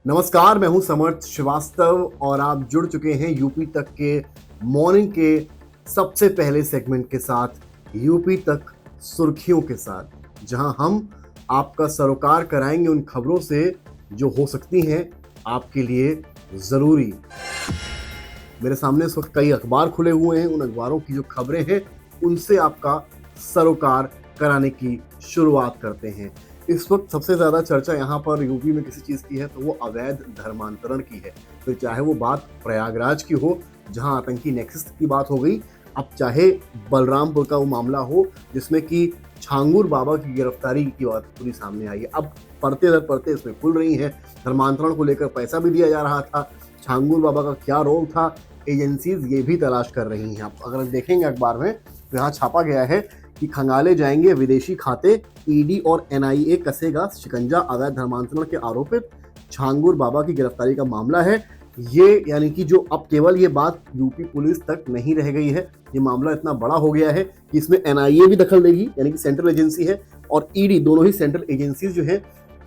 नमस्कार, मैं हूं समर्थ श्रीवास्तव और आप जुड़ चुके हैं यूपी तक के मॉर्निंग के सबसे पहले सेगमेंट के साथ, यूपी तक सुर्खियों के साथ, जहां हम आपका सरोकार कराएंगे उन खबरों से जो हो सकती हैं आपके लिए ज़रूरी। मेरे सामने इस वक्त कई अखबार खुले हुए हैं, उन अखबारों की जो खबरें हैं उनसे आपका सरोकार कराने की शुरुआत करते हैं। इस वक्त सबसे ज़्यादा चर्चा यहाँ पर यूपी में किसी चीज़ की है तो वो अवैध धर्मांतरण की है। फिर चाहे वो बात प्रयागराज की हो जहाँ आतंकी नेक्सस की बात हो गई, अब चाहे बलरामपुर का वो मामला हो जिसमें कि छांगुर बाबा की गिरफ्तारी की बात पूरी सामने आई है। अब पढ़ते दर पढ़ते इसमें खुल रही है। धर्मांतरण को लेकर पैसा भी दिया जा रहा था, छांगुर बाबा का क्या रोल था, एजेंसीज ये भी तलाश कर रही हैं। आप अगर देखेंगे अखबार में तो यहाँ छापा गया है कि खंगाले जाएंगे विदेशी खाते, ईडी और एनआईए कसेगा शिकंजा, अवैध धर्मांतरण के आरोपित छांगुर बाबा की गिरफ्तारी का मामला है ये। यानी कि जो अब केवल ये बात यूपी पुलिस तक नहीं रह गई है, ये मामला इतना बड़ा हो गया है कि इसमें एनआईए भी दखल देगी, यानी कि सेंट्रल एजेंसी है, और ईडी, दोनों ही सेंट्रल एजेंसीज जो है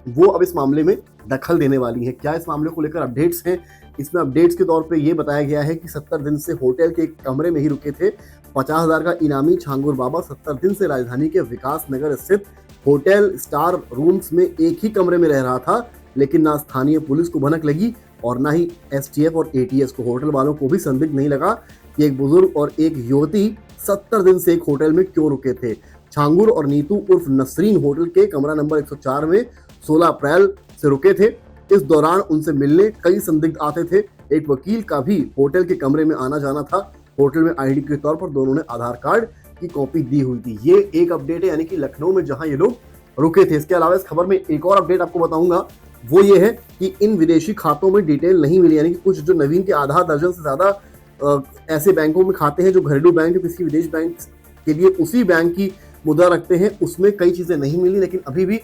वो अब इस मामले में दखल देने वाली है। क्या इस मामले को लेकर अपडेट्स हैं? इसमें अपडेट्स के तौर पे ये बताया गया है कि 70 दिन से होटल के एक कमरे में ही रुके थे 50,000 का इनामी छांगुर बाबा 70 दिन से राजधानी के विकास नगर स्थित होटल स्टार रूम्स में एक ही कमरे में रह रहा था, लेकिन ना स्थानीय पुलिस को भनक लगी और ना ही एसटीएफ और एटीएस को। होटल वालों को भी संदिग्ध नहीं लगा कि एक बुजुर्ग और एक युवती 70 दिन से एक होटल में क्यों रुके थे। छांगुर और नीतू उर्फ नसरीन होटल के कमरा नंबर 104 में 16 अप्रैल से रुके थे। इस दौरान उनसे मिलने कई संदिग्ध आते थे। एक वकील का भी होटल के कमरे में आना जाना था। होटल में आईडी के तौर पर दोनों ने आधार कार्ड की कॉपी दी हुई थी। ये एक अपडेट है, यानी कि लखनऊ में जहां ये लोग रुके थे। इसके अलावा इस खबर में एक और अपडेट आपको बताऊंगा, वो ये है कि इन विदेशी खातों में डिटेल नहीं मिली, यानी कि कुछ जो नवीन के आधा दर्जन से ज्यादा ऐसे बैंकों में खाते हैं जो घरेलू बैंक है, किसी विदेश बैंक के लिए उसी बैंक की मुद्रा रखते हैं, उसमें कई चीजें नहीं मिली। लेकिन अभी भी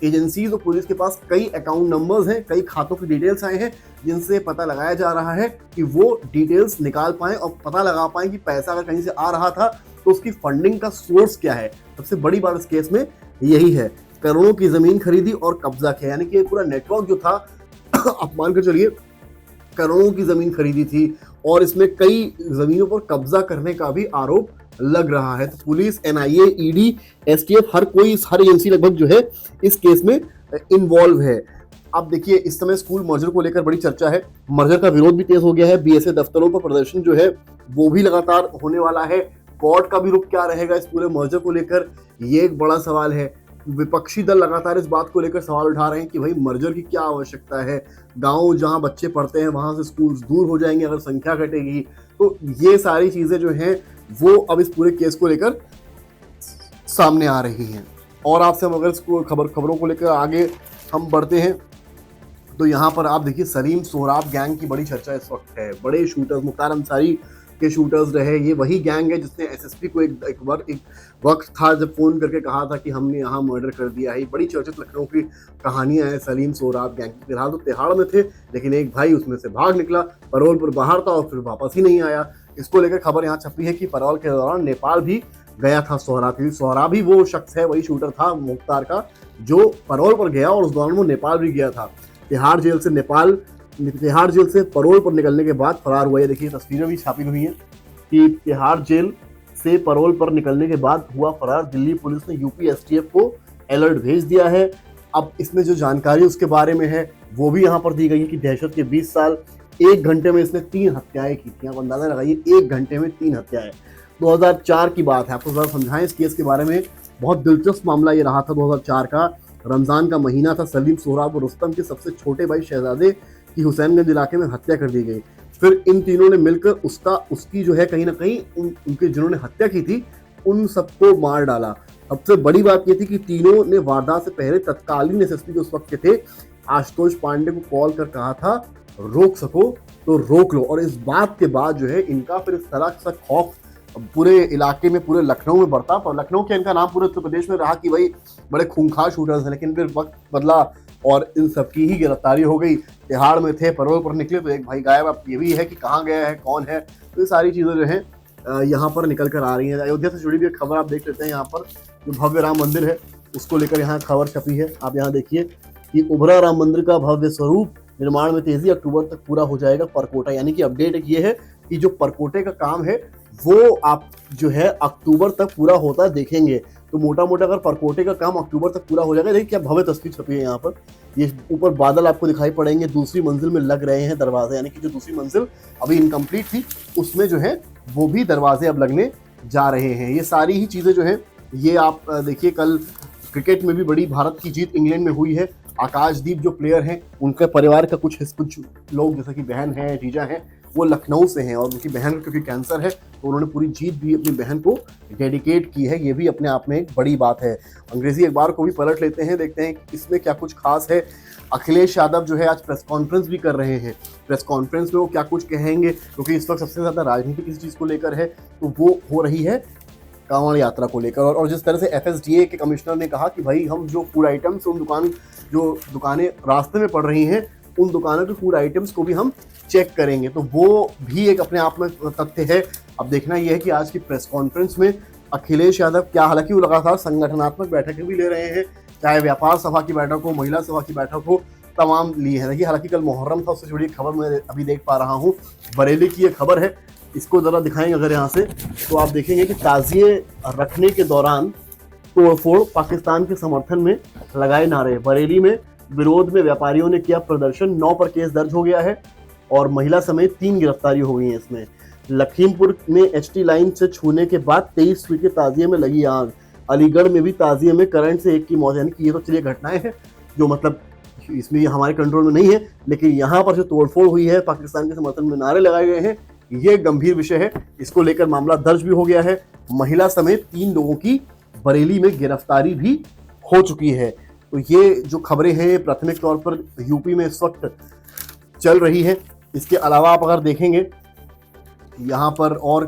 एजेंसीज और पुलिस के पास कई अकाउंट नंबर्स हैं, कई खातों की डिटेल्स आए हैं, जिनसे पता लगाया जा रहा है कि वो डिटेल्स निकाल पाएं और पता लगा पाएं कि पैसा अगर कहीं से आ रहा था तो उसकी फंडिंग का सोर्स क्या है। सबसे बड़ी बात इस केस में यही है। करोड़ों की जमीन खरीदी और कब्जा किया, यानी कि पूरा नेटवर्क जो था आप मान कर चलिए करोड़ों की जमीन खरीदी थी और इसमें कई जमीनों पर कब्जा करने का भी आरोप लग रहा है। तो पुलिस, एनआईए, ईडी, एसटीएफ, हर एजेंसी लगभग जो है इस केस में इन्वॉल्व है। अब देखिए, इस समय स्कूल मर्जर को लेकर बड़ी चर्चा है। मर्जर का विरोध भी तेज हो गया है। बीएसए दफ्तरों पर प्रदर्शन जो है वो भी लगातार होने वाला है। कोर्ट का भी रुख क्या रहेगा इस पूरे मर्जर को लेकर, ये एक बड़ा सवाल है। विपक्षी दल लगातार इस बात को लेकर सवाल उठा रहे हैं कि भाई मर्जर की क्या आवश्यकता है, गांव जहां बच्चे पढ़ते हैं वहां से स्कूल दूर हो जाएंगे अगर संख्या घटेगी। तो ये सारी चीजें जो हैं वो अब इस पूरे केस को लेकर सामने आ रही हैं। और आपसे हम अगर इसको खबरों को लेकर आगे हम बढ़ते हैं तो यहाँ पर आप देखिए सलीम सोहराब गैंग की बड़ी चर्चा इस वक्त है। बड़े शूटर्स, मुख्तार अंसारी के शूटर्स रहे। ये वही गैंग है जिसने एसएसपी को एक वक्त था जब फोन करके कहा था कि हमने यहाँ मर्डर कर दिया है। बड़ी चर्चित लखनऊ की कहानियां हैं सलीम सोहराब गैंग की। फिलहाल तो तिहाड़ में थे, लेकिन एक भाई उसमें से भाग निकला, पैरोल पर बाहर था और फिर वापस ही नहीं आया। इसको लेकर खबर यहाँ छपी है कि पैरोल के दौरान नेपाल भी गया था सोहराब। सोहराब ही वो शख्स है, वही शूटर था मुख्तार का, जो पैरोल पर गया और उस दौरान वो नेपाल भी गया था। तिहाड़ जेल से पैरोल पर निकलने के बाद फरार हुआ। ये देखिए तस्वीरें भी छापी हुई हैं कि तिहाड़ जेल से पैरोल पर निकलने के बाद हुआ फरार। दिल्ली पुलिस ने यूपी एसटीएफ को अलर्ट भेज दिया है। अब इसमें जो जानकारी उसके बारे में है वो भी यहाँ पर दी गई है कि दहशत के 20 साल 1 घंटे में इसने 3 हत्याएं की थी। आप अंदाजा लगाइए, 1 घंटे में 3 हत्याएं। 2004 की बात है, आपको जरा समझाएं इस केस के बारे में। बहुत दिलचस्प मामला ये रहा था 2004 का। रमजान का महीना था। सलीम सोहराब और रुस्तम के सबसे छोटे भाई शहजादे की हुसैनगंज इलाके में हत्या कर दी गई। फिर इन तीनों ने मिलकर उसकी जो है कहीं ना कहीं उनके जिन्होंने हत्या की थी उन सबको मार डाला। सबसे बड़ी बात यह थी कि तीनों ने वारदात से पहले तत्कालीन एसएसपी जो उस वक्त के थे आशुतोष पांडे को कॉल कर कहा था रोक सको तो रोक लो। और इस बात के बाद जो है इनका फिर इस तरह का खौफ पूरे इलाके में, पूरे लखनऊ में बढ़ता। पर लखनऊ के इनका नाम पूरे उत्तर प्रदेश में रहा कि भाई बड़े खूंखार शूटर्स हैं। लेकिन फिर वक्त बदला और इन सबकी ही गिरफ्तारी हो गई। तिहाड़ में थे, पैरोल पर निकले तो एक भाई गायब। अब ये भी है कि कहाँ गया है, कौन है। तो ये सारी चीज़ें जो हैं यहाँ पर निकल कर आ रही हैं। अयोध्या से जुड़ी भी एक खबर आप देख लेते हैं। यहाँ पर जो भव्य राम मंदिर है उसको लेकर यहाँ खबर छपी है। आप यहाँ देखिए कि उभरा राम मंदिर का भव्य स्वरूप निर्माण में तेजी, अक्टूबर तक पूरा हो जाएगा परकोटा। यानी कि अपडेट एक ये है कि जो परकोटे का काम है वो आप जो है अक्टूबर तक पूरा होता देखेंगे। तो मोटा मोटा अगर परकोटे का काम अक्टूबर तक पूरा हो जाएगा। देखिए क्या भव्य तस्वीर छपी है यहाँ पर, ये ऊपर बादल आपको दिखाई पड़ेंगे, दूसरी मंजिल में लग रहे हैं दरवाजे, यानी कि जो दूसरी मंजिल अभी इनकम्प्लीट थी उसमें जो है वो भी दरवाजे अब लगने जा रहे हैं। ये सारी ही चीज़ें जो है ये आप देखिए, कल क्रिकेट में भी बड़ी भारत की जीत इंग्लैंड में हुई है। आकाशदीप जो प्लेयर हैं उनके परिवार का कुछ लोग जैसे कि बहन है, जीजा हैं, वो लखनऊ से हैं और उनकी बहन को क्योंकि कैंसर है तो उन्होंने पूरी जीत भी अपनी बहन को डेडिकेट की है। ये भी अपने आप में एक बड़ी बात है। अंग्रेजी अखबार को भी पलट लेते हैं, देखते हैं कि इसमें क्या कुछ खास है। अखिलेश यादव जो है आज प्रेस कॉन्फ्रेंस भी कर रहे हैं। प्रेस कॉन्फ्रेंस में वो क्या कुछ कहेंगे, क्योंकि इस वक्त सबसे ज़्यादा राजनीति किस चीज़ को लेकर है, तो वो हो रही है कांवड़ यात्रा को लेकर। और जिस तरह से FSDA के कमिश्नर ने कहा कि भाई हम जो फूड आइटम्स जो दुकानें रास्ते में पड़ रही हैं उन दुकानों के फूड आइटम्स को भी हम चेक करेंगे, तो वो भी एक अपने आप में तथ्य है। अब देखना यह है कि आज की प्रेस कॉन्फ्रेंस में अखिलेश यादव क्या, हालांकि वो लगातार संगठनात्मक बैठकें भी ले रहे हैं, चाहे व्यापार सभा की बैठक हो, महिला सभा की बैठक हो, तमाम ली है। देखिए हालांकि कल मुहर्रम था, उससे जुड़ी खबर मैं अभी देख पा रहा हूँ, बरेली की ये खबर है, इसको ज़रा दिखाएंगे अगर यहाँ से, तो आप देखेंगे कि ताजिए रखने के दौरान तोड़फोड़, पाकिस्तान के समर्थन में लगाए नारे। बरेली में विरोध में व्यापारियों ने किया प्रदर्शन, 9 पर केस दर्ज हो गया है और महिला समेत 3 गिरफ्तारी हो गई है इसमें। लखीमपुर में HT लाइन से छूने के बाद 23 फीट के ताजिए में लगी आग। अलीगढ़ में भी ताजिए में करंट से एक की मौत। यानी कि ये तो चलिए घटनाएं हैं जो मतलब इसमें ये हमारे कंट्रोल में नहीं है, लेकिन यहाँ पर जो तोड़फोड़ हुई है, पाकिस्तान के समर्थन में नारे लगाए गए हैं, ये गंभीर विषय है। इसको लेकर मामला दर्ज भी हो गया है। महिला समेत 3 लोगों की बरेली में गिरफ्तारी भी हो चुकी है। तो ये जो खबरें हैं प्राथमिक तौर पर यूपी में इस वक्त चल रही है। इसके अलावा आप अगर देखेंगे यहाँ पर और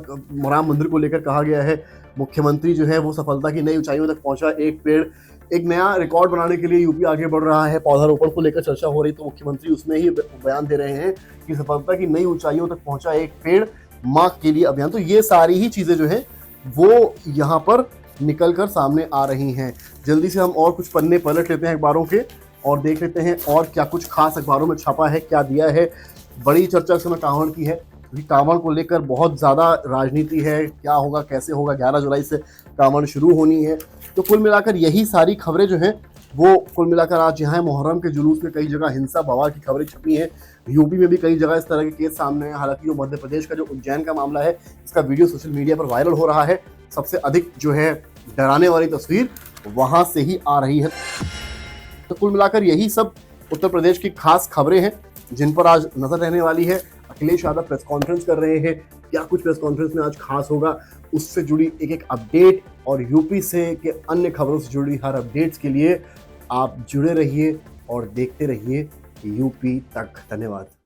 राम मंदिर को लेकर कहा गया है, मुख्यमंत्री जो है वो सफलता की नई ऊंचाइयों तक पहुंचा, एक पेड़, एक नया रिकॉर्ड बनाने के लिए यूपी आगे बढ़ रहा है। पौधारोपण को लेकर चर्चा हो रही, तो मुख्यमंत्री उसमें ही बयान दे रहे हैं कि सफलता की नई ऊंचाइयों तक पहुंचा, एक पेड़ मां के लिए अभियान। तो ये सारी ही चीजें जो है वो यहाँ पर निकल कर सामने आ रही हैं। जल्दी से हम और कुछ पन्ने पलट लेते हैं अखबारों के और देख लेते हैं और क्या कुछ खास अखबारों में छपा है, क्या दिया है। बड़ी चर्चा इस समय कांवड़ की है, क्योंकि कांवड़ को लेकर बहुत ज़्यादा राजनीति है, क्या होगा कैसे होगा। 11 जुलाई से कांवड़ शुरू होनी है। तो कुल मिलाकर यही सारी खबरें जो हैं वो कुल मिलाकर आज यहाँ मुहर्रम के जुलूस में कई जगह हिंसा बवाल की खबरें छपी हैं। यूपी में भी कई जगह इस तरह के केस सामने हैं। हालांकि जो मध्य प्रदेश का जो उज्जैन का मामला है, इसका वीडियो सोशल मीडिया पर वायरल हो रहा है। सबसे अधिक जो है डराने वाली तस्वीर वहां से ही आ रही है। तो कुल मिलाकर यही सब उत्तर प्रदेश की खास खबरें हैं जिन पर आज नजर रहने वाली है। अखिलेश यादव प्रेस कॉन्फ्रेंस कर रहे हैं, क्या कुछ प्रेस कॉन्फ्रेंस में आज खास होगा, उससे जुड़ी एक एक अपडेट और यूपी से के अन्य खबरों से जुड़ी हर अपडेट्स के लिए आप जुड़े रहिए और देखते रहिए यूपी तक। धन्यवाद।